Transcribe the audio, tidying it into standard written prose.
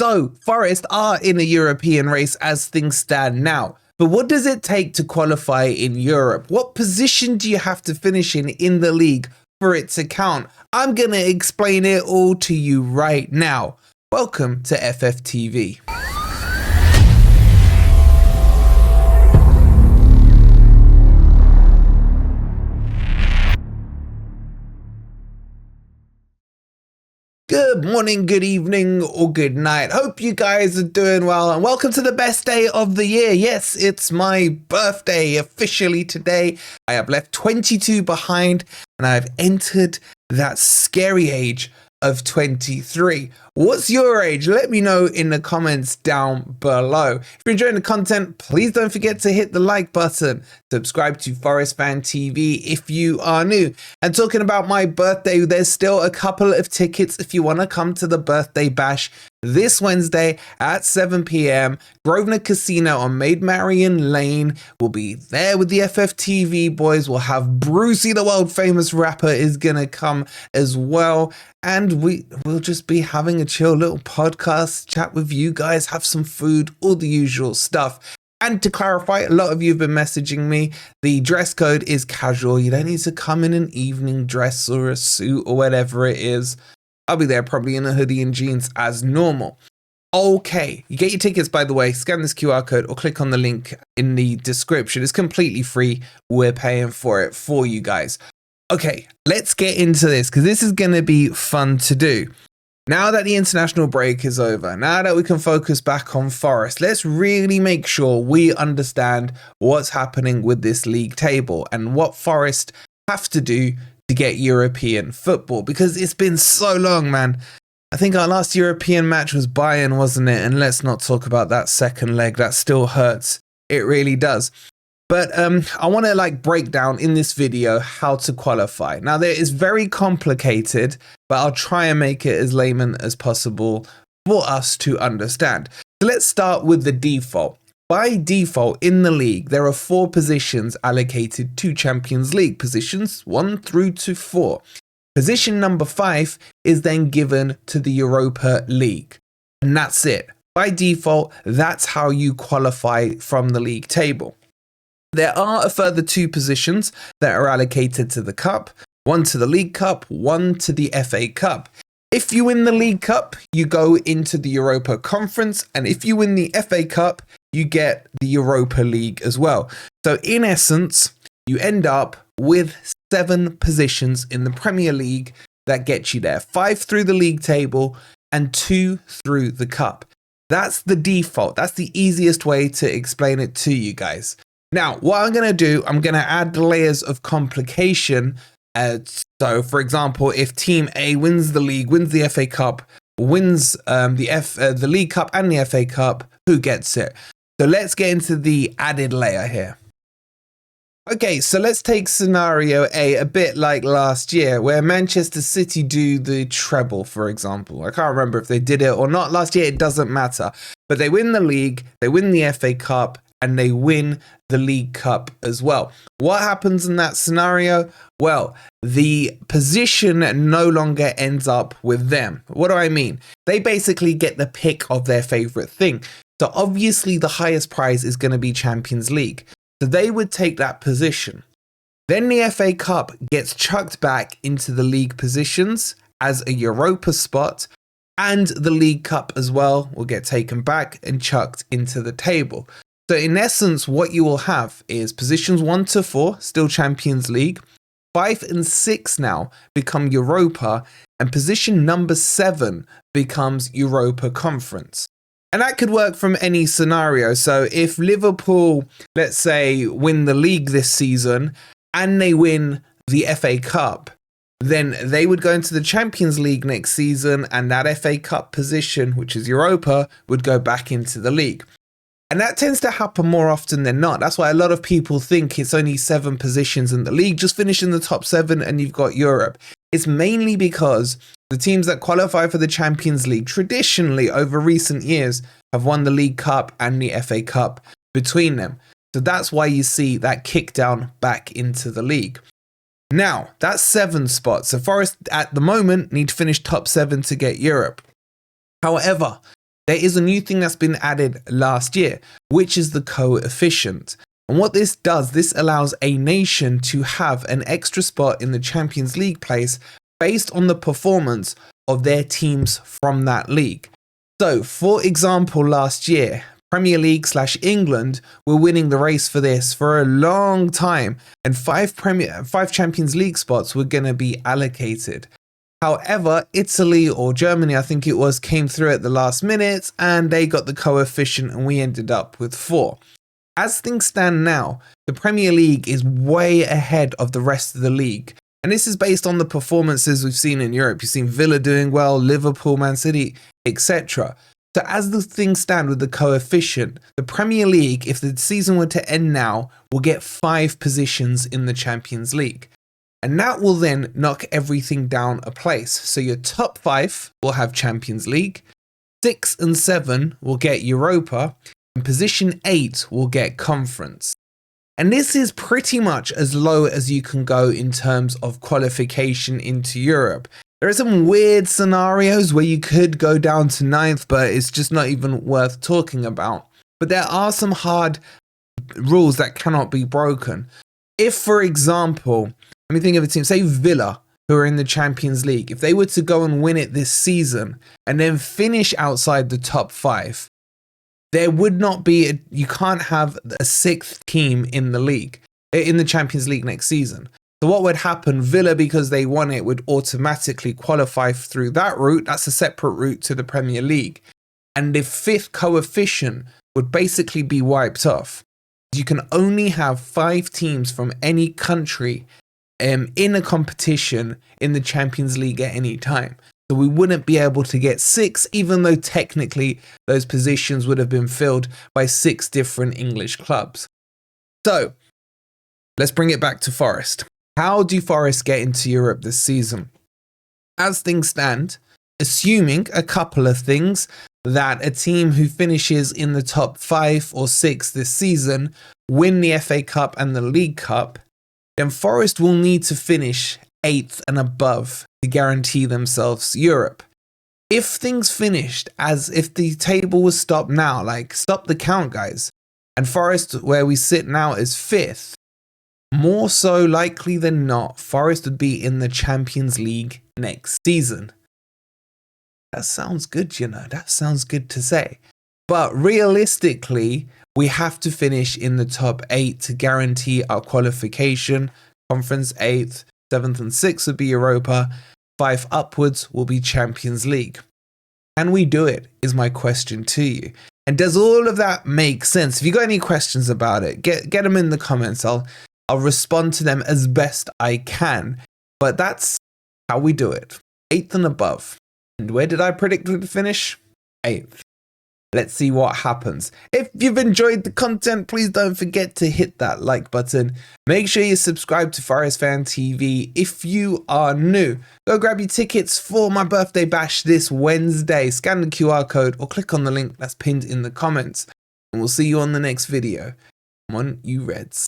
So, Forest are in a European race as things stand now. But what does it take to qualify in Europe? What position do you have to finish in the league for it to count? I'm going to explain it all to you right now. Welcome to FFTV. Good morning, good evening, or good night. Hope you guys are doing well and welcome to the best day of the year. Yes, it's my birthday officially today. I have left 22 behind and I've entered that scary age of 23. What's your age? Let me know in the comments down below. If you're enjoying the content, please don't forget to hit the like button. Subscribe to Forest Fan TV if you are new. And talking about my birthday, there's still a couple of tickets if you want to come to the birthday bash this Wednesday at 7 p.m. Grosvenor Casino on Maid Marian Lane. We'll be there with the FFTV boys. We'll have Brucey, the world famous rapper, is gonna come as well. And we'll just be having a chill little podcast, chat with you guys, have some food, all the usual stuff. And to clarify, a lot of you have been messaging me. The dress code is casual. You don't need to come in an evening dress or a suit or whatever it is. I'll be there probably in a hoodie and jeans as normal. Okay, you get your tickets, by the way, scan this QR code or click on the link in the description. It's completely free. We're paying for it for you guys. Okay, let's get into this because this is going to be fun to do. Now that the international break is over, now that we can focus back on Forest, let's really make sure we understand what's happening with this league table and what Forest have to do to get European football, because it's been so long, man. I think our last European match was Bayern, wasn't it? And let's not talk about that second leg. That still hurts. It really does. But I want to break down in this video how to qualify. Now, there is very complicated, but I'll try and make it as layman as possible for us to understand. So let's start with the default. By default, in the league, there are 4 positions allocated to Champions League, positions 1 through to 4. Position number 5 is then given to the Europa League. And that's it. By default, that's how you qualify from the league table. There are a further 2 positions that are allocated to the Cup, 1 to the League Cup, 1 to the FA Cup. If you win the League Cup, you go into the Europa Conference, and if you win the FA Cup, you get the Europa League as well. So in essence, you end up with 7 positions in the Premier League that get you there. 5 through the league table and 2 through the Cup. That's the default. That's the easiest way to explain it to you guys. Now, what I'm going to do, I'm going to add layers of complication. So, for example, if Team A wins the league, wins the FA Cup, wins the League Cup and the FA Cup, who gets it? So let's get into the added layer here. Okay, so let's take scenario A bit like last year, where Manchester City do the treble, for example. I can't remember if they did it or not last year, it doesn't matter. But they win the league, they win the FA Cup, and they win the League Cup as well. What happens in that scenario? Well, the position no longer ends up with them. What do I mean? They basically get the pick of their favorite thing. So obviously the highest prize is going to be Champions League. So they would take that position. Then the FA Cup gets chucked back into the league positions as a Europa spot, and the League Cup as well will get taken back and chucked into the table. So in essence, what you will have is positions 1 to 4, still Champions League. 5 and 6 now become Europa, and position number 7 becomes Europa Conference. And that could work from any scenario. So if Liverpool, let's say, win the league this season and they win the FA Cup, then they would go into the Champions League next season, and that FA Cup position, which is Europa, would go back into the league. And that tends to happen more often than not. That's why a lot of people think it's only 7 positions in the league. Just finish in the top 7 and you've got Europe. It's mainly because the teams that qualify for the Champions League traditionally over recent years have won the League Cup and the FA Cup between them. So that's why you see that kick down back into the league. Now, that's 7 spots. So Forest at the moment need to finish top 7 to get Europe. However, there is a new thing that's been added last year, which is the coefficient. And what this does, this allows a nation to have an extra spot in the Champions League place based on the performance of their teams from that league. So, for example, last year, Premier League / England were winning the race for this for a long time, and five Champions League spots were going to be allocated. However, Italy or Germany, I think it was, came through at the last minute and they got the coefficient and we ended up with 4. As things stand now, the Premier League is way ahead of the rest of the league. And this is based on the performances we've seen in Europe. You've seen Villa doing well, Liverpool, Man City, etc. So as the things stand with the coefficient, the Premier League, if the season were to end now, will get 5 positions in the Champions League. And that will then knock everything down a place. So your top 5 will have Champions League, 6 and 7 will get Europa, and position 8 will get Conference. And this is pretty much as low as you can go in terms of qualification into Europe. There are some weird scenarios where you could go down to 9th, but it's just not even worth talking about. But there are some hard rules that cannot be broken. If, for example, let me think of a team, say Villa, who are in the Champions League. If they were to go and win it this season and then finish outside the top 5, there would not be, you can't have a 6th team in the league, in the Champions League next season. So what would happen, Villa, because they won it, would automatically qualify through that route. That's a separate route to the Premier League. And the 5th coefficient would basically be wiped off. You can only have 5 teams from any country in a competition in the Champions League at any time. So we wouldn't be able to get 6, even though technically those positions would have been filled by 6 different English clubs. So let's bring it back to Forest. How do Forest get into Europe this season? As things stand, assuming a couple of things, that a team who finishes in the top 5 or 6 this season win the FA Cup and the League Cup, then Forest will need to finish 8th and above to guarantee themselves Europe. If things finished as if the table was stopped now, like stop the count, guys, and Forest, where we sit now, is 5th, more so likely than not, Forest would be in the Champions League next season. That sounds good, you know, that sounds good to say. But realistically, we have to finish in the top 8 to guarantee our qualification. Conference 8th, 7th and 6th would be Europa. 5 upwards will be Champions League. Can we do it, is my question to you. And does all of that make sense? If you got any questions about it, get them in the comments. I'll respond to them as best I can. But that's how we do it. 8th and above. And where did I predict we'd finish? 8th. Let's see what happens. If you've enjoyed the content, please don't forget to hit that like button. Make sure you subscribe to Forest Fan TV. If you are new, go grab your tickets for my birthday bash this Wednesday. Scan the QR code or click on the link that's pinned in the comments. And we'll see you on the next video. Come on, you Reds.